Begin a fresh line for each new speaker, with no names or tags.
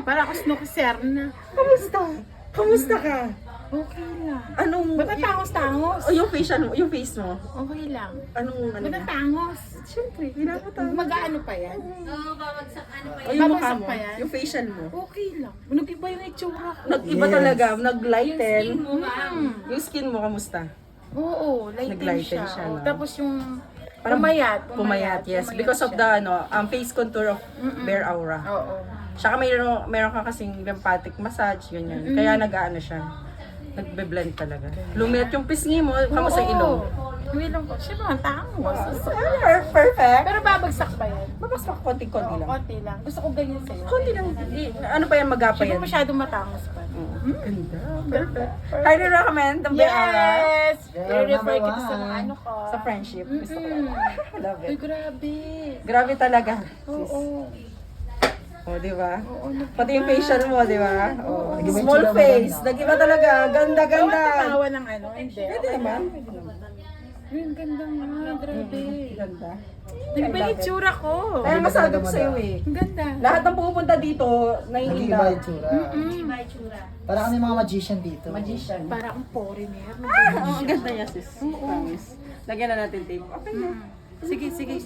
Para ako snooker na.
Kamusta? Kamusta ka?
Okay lang.
Anong...
Ba't ang tangos-tangos?
Oh, yung facial mo, yung face mo.
Okay lang.
Anong ano?
Ba't ang tangos?
Siyempre, pinapatawag.
Mag-ano pa yan?
Oo, babagsak ano pa
O
yun.
yung mukha
Babagsak
mo,
pa yan?
yung facial mo.
Okay lang. Nag-iba yung itsura ko.
Nag-iba talaga, nag-lighten.
Skin mo ba?
Yung skin mo, kamusta?
Oo, lighten
Nag-lighten
siya.
siya,
Oo,
no?
Tapos yung
Parang
pumayat.
yes.
Pumayat
Because of
siya.
the face contour of Bare Aura.
Oo.
Tsaka meron ka kasing lymphatic massage, ganyan. Kaya nag-ano siya. Nagbe-blend talaga. Lumiit yung pisngi mo, kamusta yung ilong?
Yung ilong ko. Siyempre, ang tangos.
Perfect.
Pero babagsak pa yan.
Mabas pa konti-konti lang.
Konti lang. Gusto ko ganyan sa'yo.
Konti lang. Ano pa yan, magapa
Siyempre
yan?
masyadong matangos pa.
Ganda. Perfect. Highly recommend ang Bare Aura.
Yes! I-refer
number
kita sa mga
one.
ano ko.
Sa friendship. Gusto ko. Love
Uy,
it.
grabe.
Grabe talaga.
Oo.
O, di ba?
Oo,
Pati yung facial mo, di ba? Oh,
Nag-iba
small
yung
face.
maganda.
Nag-iba talaga. Ganda-ganda.
Tawa ng ano, hindi.
Pwede naman.
Uy, ang ganda nga, grabe.
Ganda.
Nag-iba yung itsura ko.
Kaya masabi ko sa'yo eh.
Ang ganda.
Lahat ng pupunta dito,
Nag-iba
naiinda.
yung tsura.
Iba yung tsura.
Para kami mga magician dito.
Magician.
Para akong foreigner.
Oo, ang ganda niya sis. Promise. Lagyan na natin tape. Okay na.
Sige, sige.